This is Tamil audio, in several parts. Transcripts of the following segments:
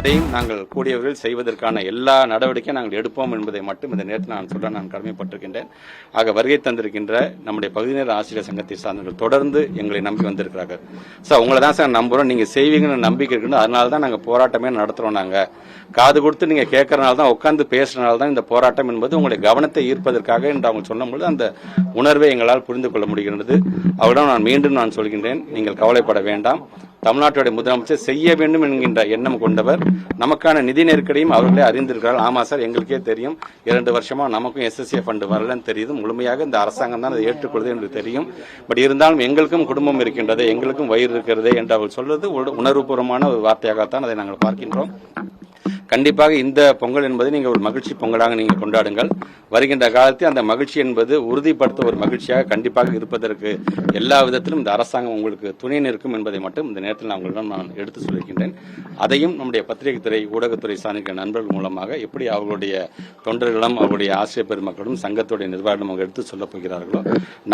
அதையும் நாங்கள் கூடியவர்கள் செய்வதற்கான எல்லா நடவடிக்கையும் நாங்கள் எடுப்போம் என்பதை மட்டும் இந்த நேரத்தில் நான் சொல்ல நான் கடமைப்பட்டிருக்கின்றேன். ஆக வருகை தந்திருக்கின்ற நம்முடைய பகுதி நேர ஆசிரியர் சங்கத்தை சார்ந்தவர்கள் தொடர்ந்து எங்களை நம்பி வந்திருக்கிறார்கள். சார் உங்களை தான் சார் நம்புகிறோம், நீங்கள் செய்வீங்கன்னு நம்பிக்கை இருக்குன்னு, அதனால தான் நாங்கள் போராட்டமே நடத்துகிறோம். நாங்கள் காது கொடுத்து நீங்கள் கேட்கறனால தான், உட்காந்து பேசுறதுனால தான் இந்த போராட்டம் என்பது உங்களுடைய கவனத்தை ஈர்ப்பதற்காக என்று அவங்க சொன்னபொழுது அந்த உணர்வை எங்களால் புரிந்து கொள்ள முடிகிறது. அவரிடம் நான் மீண்டும் சொல்கின்றேன், நீங்கள் கவலைப்பட வேண்டாம். தமிழ்நாட்டுடைய முதலமைச்சர் செய்ய வேண்டும் என்கின்ற எண்ணம் கொண்டவர். நமக்கான நிதி நெருக்கடியும் அவர்களே அறிந்திருக்கிறார்கள். ஆமா சார், எங்களுக்கே தெரியும், 2 வருஷமா நமக்கும் SSA ஃபண்ட் வரலன்னு தெரியுது. முழுமையாக இந்த அரசாங்கம் தான் அதை ஏற்றுக்கொள்வது என்று தெரியும். பட் இருந்தாலும் எங்களுக்கும் குடும்பம் இருக்கின்றது, எங்களுக்கும் வயிறு இருக்கிறது என்று அவர் சொல்வது உணர்வுபூர்வமான ஒரு வார்த்தையாகத்தான் அதை நாங்கள் பார்க்கின்றோம். கண்டிப்பாக இந்த பொங்கல் என்பதை நீங்கள் ஒரு மகிழ்ச்சி பொங்கலாக நீங்கள் கொண்டாடுங்கள். வருகின்ற காலத்தில் அந்த மகிழ்ச்சி என்பது உறுதிப்படுத்த ஒரு மகிழ்ச்சியாக கண்டிப்பாக இருப்பதற்கு எல்லா விதத்திலும் இந்த அரசாங்கம் உங்களுக்கு துணை நிற்கும் என்பதை மட்டும் இந்த நேரத்தில் நான் எடுத்து சொல்லியிருக்கின்றேன். அதையும் நம்முடைய பத்திரிகை துறை, ஊடகத்துறை சார்ந்த நண்பர்கள் மூலமாக எப்படி அவர்களுடைய தொண்டர்களும் அவருடைய ஆசிரியர் பெருமக்களும் சங்கத்துடைய நிர்வாகம் அவங்க எடுத்து சொல்லப் போகிறார்களோ,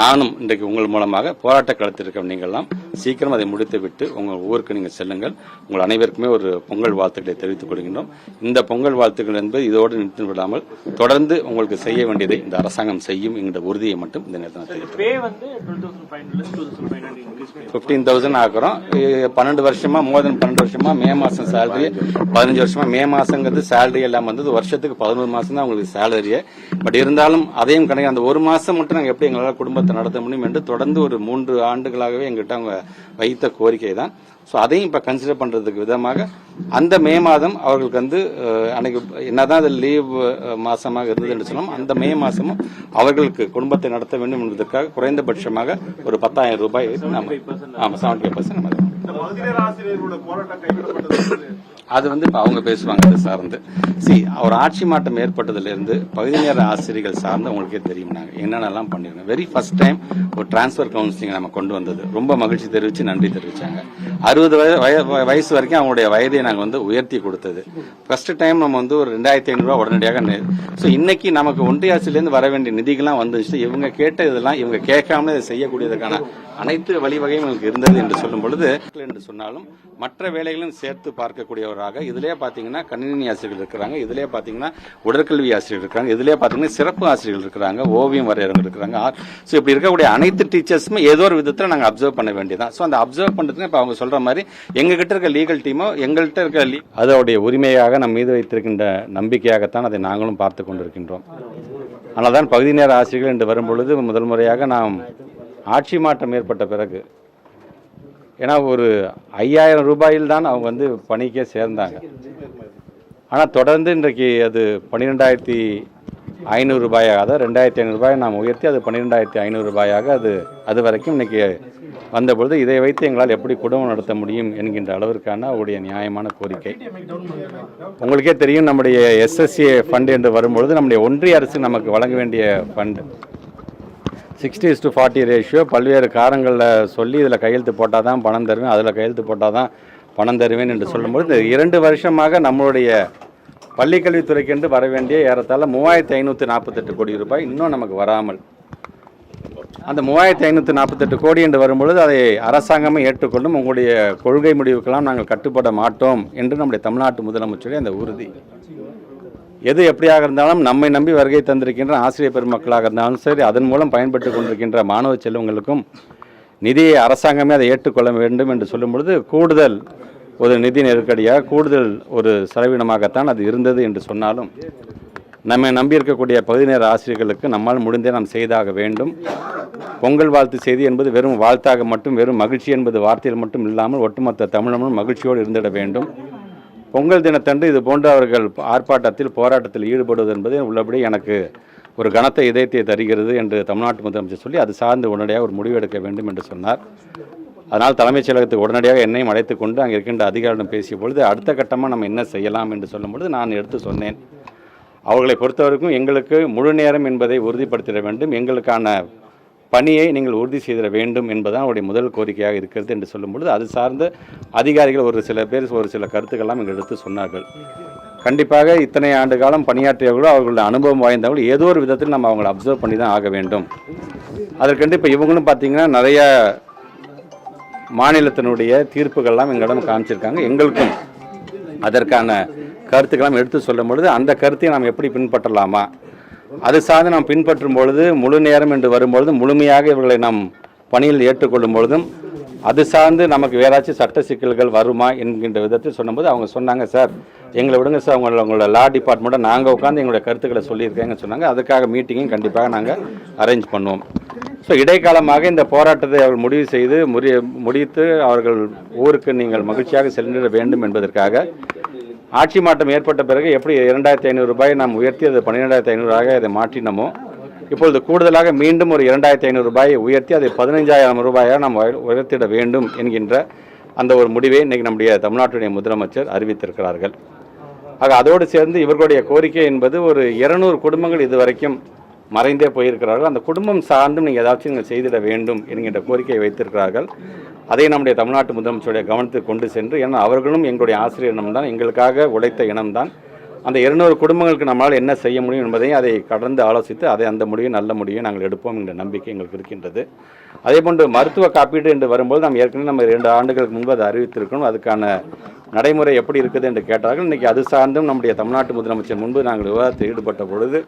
நானும் இன்றைக்கு உங்கள் மூலமாக போராட்ட களத்தில் இருக்க நீங்கள்லாம் சீக்கிரம் அதை முடித்துவிட்டு உங்கள் ஊருக்கு நீங்கள் செல்லுங்கள். உங்கள் அனைவருக்குமே ஒரு பொங்கல் வாழ்த்துக்களை தெரிவித்துக் கொள்கின்றோம். இந்த பொங்கல் வாழ்த்துக்கள் என்பது இதோடு நிறுத்தி விடாமல் தொடர்ந்து உங்களுக்கு செய்ய வேண்டியதை இந்த அரசாங்கம் செய்யும் என்கிற உறுதியை மட்டும் இந்த நேரத்தில் 15,000 ஆக்குறோம். 12 வருஷமா, மோர் தென் 12 வருஷமா மே மாசம் சேலரி, 15 வருஷமா மே மாசங்கிறது சேலரி எல்லாம் வந்தது. வருஷத்துக்கு 11 மாசம் தான் உங்களுக்கு சேலரியே. பட் இருந்தாலும் அதையும் கிடையாது, அந்த ஒரு மாசம் மட்டும் நாங்கள் எப்படி எங்களால் குடும்பத்தை நடத்த முடியும் என்று தொடர்ந்து ஒரு 3 ஆண்டுகளாகவே எங்கிட்ட அவங்க வைத்த கோரிக்கை தான். ஸோ அதையும் இப்போ கன்சிடர் பண்ணுறதுக்கு விதமாக அந்த மே மாதம் அவர்களுக்கு வந்து அன்னைக்கு என்னதான் அது லீவ் மாசமாக இருந்தது என்று சொன்னோம், அந்த மே மாசமும் அவர்களுக்கு குடும்பத்தை நடத்த வேண்டும் என்பதற்காக குறைந்தபட்சமாக ஒரு 10,000 ரூபாய் 75% அது வந்து இப்போ அவங்க பேசுவாங்க. அதை சார்ந்து ஒரு ஆட்சி மாற்றம் ஏற்பட்டதிலிருந்து பகுதி நேர ஆசிரியர்கள் சார்ந்து உங்களுக்கே தெரியும் நாங்கள் என்னென்னலாம் பண்ணிருக்கோம். வெரி ஃபர்ஸ்ட் டைம் ஒரு டிரான்ஸ்பர் கவுன்சிலிங் நம்ம கொண்டு வந்தது. ரொம்ப மகிழ்ச்சி தெரிவித்து நன்றி தெரிவிச்சாங்க. 60 வயசு வரைக்கும் அவங்களுடைய வயதை நாங்கள் வந்து உயர்த்தி கொடுத்தது. ஃபர்ஸ்ட் டைம் நம்ம வந்து ஒரு 2,500 ரூபா உடனடியாக. ஸோ இன்னைக்கு நமக்கு ஒன்றிய அரசிலிருந்து வர வேண்டிய நிதிகள்லாம் வந்துச்சு. இவங்க கேட்ட இதெல்லாம் இவங்க கேட்காமலே இதை செய்யக்கூடியதுக்கான அனைத்து வழிவகையும் எங்களுக்கு இருந்தது என்று சொல்லும் பொழுது என்று சொன்னாலும் மற்ற வேலைகளும் சேர்த்து பார்க்கக்கூடியவராக இதிலே பாத்தீங்கன்னா கணினி ஆசிரியர்கள் இருக்கிறாங்க, இதிலே பாத்தீங்கன்னா உடற்கல்வி ஆசிரியர்கள் இருக்காங்க, இதிலே பாத்தீங்கன்னா சிறப்பு ஆசிரியர்கள் இருக்கிறாங்க, ஓவியம் வரையறவங்க இருக்கிறாங்க. ஸோ இப்படி இருக்கக்கூடிய அனைத்து டீச்சர்ஸுமே ஏதோ ஒரு விதத்தில் நாங்கள் அப்சர்வ் பண்ண வேண்டியதான். ஸோ அந்த அப்சர்வ் பண்றதுக்கு இப்போ அவங்க சொல்ற மாதிரி எங்ககிட்ட இருக்க லீகல் டீமோ எங்கள்கிட்ட இருக்க அதோடைய உரிமையாக நம் மீது வைத்திருக்கின்ற நம்பிக்கையாகத்தான் அதை நாங்களும் பார்த்து கொண்டிருக்கின்றோம். ஆனால் தான் பகுதி நேர ஆசிரியர்கள் என்று வரும்பொழுது முதல் முறையாக நாம் ஆட்சி மாற்றம் ஏற்பட்ட பிறகு, ஏன்னா ஒரு 5,000 ரூபாயில் தான் அவங்க வந்து பணிக்கே சேர்ந்தாங்க. ஆனால் தொடர்ந்து இன்றைக்கு அது 12,500 ரூபாயாக, அதாவது 2,500 ரூபாயை நாம் உயர்த்தி அது 12,500 ரூபாயாக அது வரைக்கும் இன்னைக்கு வந்தபொழுது இதை வைத்து எங்களால் எப்படி குடும்பம் நடத்த முடியும் என்கின்ற அளவிற்கான அவருடைய நியாயமான கோரிக்கை. உங்களுக்கே தெரியும், நம்முடைய SSA ஃபண்ட் என்று வரும்பொழுது நம்முடைய ஒன்றிய அரசு நமக்கு வழங்க வேண்டிய ஃபண்டு 60:40 ரேஷியோ பல்வேறு காரணங்களில் சொல்லி இதில் கையெழுத்து போட்டால் தான் பணம் தருவேன், அதில் கையெழுத்து போட்டால் தான் பணம் தருவேன் என்று சொல்லும்போது இந்த 2 வருஷமாக நம்மளுடைய பள்ளிக்கல்வித்துறைக்கென்று வர வேண்டிய ஏறத்தாழ 3,548 கோடி ரூபாய் இன்னும் நமக்கு வராமல், அந்த 3,548 கோடி என்று வரும்பொழுது அதை அரசாங்கமே ஏற்றுக்கொண்டும் உங்களுடைய கொள்கை முடிவுக்கெல்லாம் நாங்கள் கட்டுப்பட மாட்டோம் என்று நம்முடைய தமிழ்நாட்டு முதலமைச்சருடைய அந்த உறுதி. எது எப்படியாக இருந்தாலும் நம்மை நம்பி வருகை தந்திருக்கின்ற ஆசிரியர் பெருமக்களாக இருந்தாலும் சரி, அதன் மூலம் பயன்பட்டு கொண்டிருக்கின்ற மாணவ செல்வங்களுக்கும் நிதியை அரசாங்கமே அதை ஏற்றுக்கொள்ள வேண்டும் என்று சொல்லும் பொழுது கூடுதல் ஒரு நிதி நெருக்கடியாக, கூடுதல் ஒரு செலவினமாகத்தான் அது இருந்தது என்று சொன்னாலும் நம்மை நம்பியிருக்கக்கூடிய பகுதி நேர ஆசிரியர்களுக்கு நம்மால் முடிந்தே நாம் செய்தாக வேண்டும். பொங்கல் வாழ்த்து செய்தி என்பது வெறும் வாழ்த்தாக மட்டும், வெறும் மகிழ்ச்சி என்பது வார்த்தையில் மட்டும் இல்லாமல் ஒட்டுமொத்த தமிழனும் மகிழ்ச்சியோடு இருந்திட வேண்டும். பொங்கல் தினத்தன்று இது போன்ற அவர்கள் ஆர்ப்பாட்டத்தில் போராட்டத்தில் ஈடுபடுவது என்பது உள்ளபடி எனக்கு ஒரு கனத்த இதயத்தை தருகிறது என்று தமிழ்நாட்டு முதலமைச்சர் சொல்லி அது சார்ந்து உடனடியாக ஒரு முடிவு எடுக்க வேண்டும் என்று சொன்னார். அதனால் தலைமைச் செயலகத்துக்கு உடனடியாக என்னையும் அழைத்துக் கொண்டு அங்கே இருக்கின்ற அதிகாரிடம் பேசிய பொழுது அடுத்த கட்டமாக நம்ம என்ன செய்யலாம் என்று சொல்லும் பொழுது நான் எடுத்து சொன்னேன், அவர்களை பொறுத்தவரைக்கும் எங்களுக்கு முழு நேரம் என்பதை உறுதிப்படுத்திட வேண்டும், எங்களுக்கான பணியை நீங்கள் உறுதி செய்திட வேண்டும் என்பதுதான் அவருடைய முதல் கோரிக்கையாக இருக்கிறது என்று சொல்லும்பொழுது அது சார்ந்த அதிகாரிகள் ஒரு சில பேர் ஒரு சில கருத்துக்கள்லாம் எங்கள் எடுத்து சொன்னார்கள். கண்டிப்பாக இத்தனை ஆண்டு காலம் பணியாற்றியவர்களோ அவர்களுடைய அனுபவம் வாய்ந்தவர்கள் ஏதோ ஒரு விதத்தில் நம்ம அவங்களை அப்சர்வ் பண்ணி தான் ஆக வேண்டும். அதற்கண்டு இப்போ இவங்களும் பார்த்தீங்கன்னா நிறைய மாநிலத்தினுடைய தீர்ப்புகள்லாம் எங்களிடம் காமிச்சிருக்காங்க. எங்களுக்கும் அதற்கான கருத்துக்கெல்லாம் எடுத்து சொல்லும் பொழுது அந்த கருத்தை நாம் எப்படி பின்பற்றலாமா, அது சார்ந்து நாம் பின்பற்றும் பொழுது முழு நேரம் என்று வரும்பொழுது முழுமையாக இவர்களை நாம் பணியில் ஏற்றுக்கொள்ளும் பொழுதும் அது சார்ந்து நமக்கு வேறாச்சும் சட்ட சிக்கல்கள் வருமா என்கின்ற விதத்தில் சொன்னபோது அவங்க சொன்னாங்க, சார் எங்களை விடுங்க சார், உங்களோட லா டிபார்ட்மெண்ட்டை நாங்கள் உட்காந்து எங்களுடைய கருத்துக்களை சொல்லியிருக்கேங்கன்னு சொன்னாங்க. அதுக்காக மீட்டிங்கும் கண்டிப்பாக நாங்கள் அரேஞ்ச் பண்ணுவோம். ஸோ இடைக்காலமாக இந்த போராட்டத்தை அவர்கள் முடிவு செய்து முடித்து அவர்கள் ஊருக்கு நீங்கள் மகிழ்ச்சியாக சென்றிட வேண்டும் என்பதற்காக ஆட்சி மாற்றம் ஏற்பட்ட பிறகு எப்படி 2500 ரூபாயை நாம் உயர்த்தி அது 12,500 இதை மாற்றினமோ, இப்பொழுது கூடுதலாக மீண்டும் ஒரு 2,500 ரூபாயை உயர்த்தி அதை 15,000 ரூபாயாக நாம் உயர்த்திட வேண்டும் என்கின்ற அந்த ஒரு முடிவை இன்றைக்கி நம்முடைய தமிழ்நாட்டுடைய முதலமைச்சர் அறிவித்திருக்கிறார்கள். ஆக அதோடு சேர்ந்து இவர்களுடைய கோரிக்கை என்பது ஒரு 200 குடும்பங்கள் இதுவரைக்கும் மறைந்தே போயிருக்கிறார்கள். அந்த குடும்பம் சார்ந்தும் நீங்கள் ஏதாச்சும் நீங்கள் செய்திட வேண்டும் என்கின்ற கோரிக்கையை வைத்திருக்கிறார்கள். அதை நம்முடைய தமிழ்நாட்டு முதலமைச்சருடைய கவனத்துக்கு கொண்டு சென்று, ஏன்னா அவர்களும் எங்களுடைய ஆசிரியர் இனம்தான், எங்களுக்காக உழைத்த இனம்தான். அந்த 200 குடும்பங்களுக்கு நம்மளால் என்ன செய்ய முடியும் என்பதையும் அதை கடந்து ஆலோசித்து அந்த முடிவை நல்ல முடிவை நாங்கள் எடுப்போம் என்ற நம்பிக்கை எங்களுக்கு இருக்கின்றது. அதேபோன்று மருத்துவ காப்பீடு என்று வரும்போது நாம் ஏற்கனவே நம்ம 2 ஆண்டுகளுக்கு முன்பு அதை அறிவித்திருக்கணும். அதுக்கான நடைமுறை எப்படி இருக்குது என்று கேட்டார்கள். இன்றைக்கி அது சார்ந்தும் நம்முடைய தமிழ்நாட்டு முதலமைச்சர் முன்பு நாங்கள் விவாதத்தில் ஈடுபட்ட பொழுது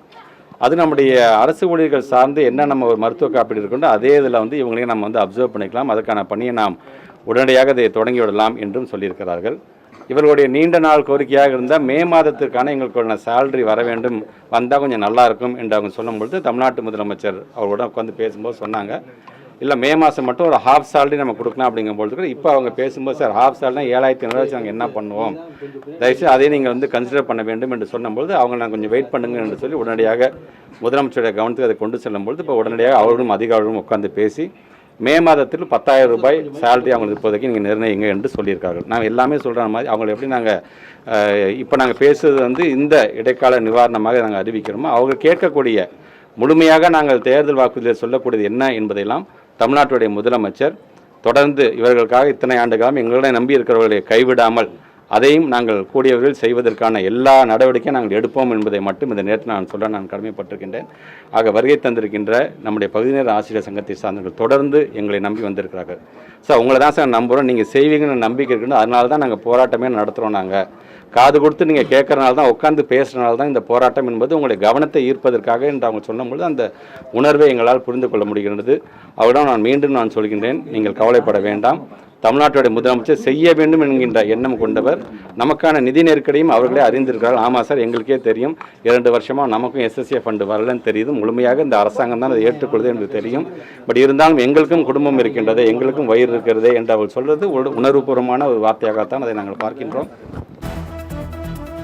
அது நம்முடைய அரசு ஊழியர்கள் சார்ந்து என்ன நம்ம ஒரு மருத்துவ காப்பீடு இருக்கோ அதே இதில் இவங்களையும் நம்ம அப்சர்வ் பண்ணிக்கலாம். அதுக்கான பணியை நாம் உடனடியாக அதை தொடங்கிவிடலாம் என்றும் சொல்லியிருக்கிறார்கள். இவர்களுடைய நீண்ட நாள் கோரிக்கையாக இருந்தால் மே மாதத்திற்கான எங்களுக்கான சேலரி வர வேண்டும், வந்தால் கொஞ்சம் நல்லா இருக்கும் என்று அவங்க சொல்லும்பொழுது தமிழ்நாட்டு முதலமைச்சர் அவரோட உட்காந்து பேசும்போது சொன்னாங்க, இல்லை மே மாதம் மட்டும் ஒரு ஹாஃப் சேலரி நம்ம கொடுக்கலாம் அப்படிங்கும்பொழுது இப்போ அவங்க பேசும்போது, சார் ஹாஃப் சேலரினா 7,500 நாங்கள் என்ன பண்ணுவோம், தயவுசெய்து அதை நீங்கள் கன்சிடர் பண்ண வேண்டும் என்று சொன்னபொழுது அவங்க நான் கொஞ்சம் வெயிட் பண்ணுங்க என்று சொல்லி உடனடியாக முதலமைச்சருடைய கவனத்துக்கு அதை கொண்டு செல்லும்பொழுது இப்போ உடனடியாக அவர்களும் அதிகாரிகளும் உட்காந்து பேசி மே மாதத்தில் 10,000 ரூபாய் சேலரி அவங்களுக்கு இப்போதைக்கு நீங்கள் நிர்ணயிங்க என்று சொல்லியிருக்கார்கள். நாங்கள் எல்லாமே சொல்கிற மாதிரி அவங்களை எப்படி நாங்கள் இப்போ நாங்கள் பேசுவது இந்த இடைக்கால நிவாரணமாக நாங்கள் அறிவிக்கிறோமோ அவங்க கேட்கக்கூடிய முழுமையாக நாங்கள் தேர்தல் வாக்குறுதியில் சொல்லக்கூடியது என்ன என்பதையெல்லாம் தமிழ்நாட்டுடைய முதலமைச்சர் தொடர்ந்து இவர்களுக்காக இத்தனை ஆண்டு காலம் எங்களை நம்பி இருக்கிறவர்களை கைவிடாமல் அதையும் நாங்கள் கூடியவர்கள் செய்வதற்கான எல்லா நடவடிக்கையும் நாங்கள் எடுப்போம் என்பதை மட்டும் இந்த நேரத்தில் நான் சொல்ல நான் கடமைப்பட்டிருக்கின்றேன். ஆக வருகை தந்திருக்கின்ற நம்முடைய பகுதி நேர ஆசிரியர் சங்கத்தை சார்ந்தவர்கள் தொடர்ந்து எங்களை நம்பி வந்திருக்கிறார்கள். சார் உங்களை தான் சார் நம்புகிறோம், நீங்கள் செய்வீங்கன்னு நம்பிக்கை இருக்குன்னு, அதனால தான் நாங்கள் போராட்டமே நடத்துகிறோம். நாங்கள் காது கொடுத்து நீங்கள் கேட்குறனால தான், உட்காந்து பேசுகிறனால தான் இந்த போராட்டம் என்பது உங்களுடைய கவனத்தை ஈர்ப்பதற்காக என்று அவங்க சொல்லும்பொழுது அந்த உணர்வை எங்களால் புரிந்து கொள்ள முடிகிறது. அவரிடம் நான் மீண்டும் சொல்கின்றேன், நீங்கள் கவலைப்பட வேண்டாம். தமிழ்நாட்டுடைய முதலமைச்சர் செய்ய வேண்டும் என்கின்ற எண்ணம் கொண்டவர். நமக்கான நிதி நெருக்கடியும் அவர்களே அறிந்திருக்கிறார்கள். ஆமாம் சார், எங்களுக்கே தெரியும், 2 வருஷமாக நமக்கும் SSA ஃபண்டு வரலன்னு தெரியுது. முழுமையாக இந்த அரசாங்கம் தான் அதை ஏற்றுக்கொள்வது என்று தெரியும். பட் இருந்தாலும் எங்களுக்கும் குடும்பம் இருக்கின்றது, எங்களுக்கும் வயிறு இருக்கிறது என்று அவர் சொல்வது உணர்வுபூர்வமான ஒரு வார்த்தையாகத்தான் அதை நாங்கள் பார்க்கின்றோம்.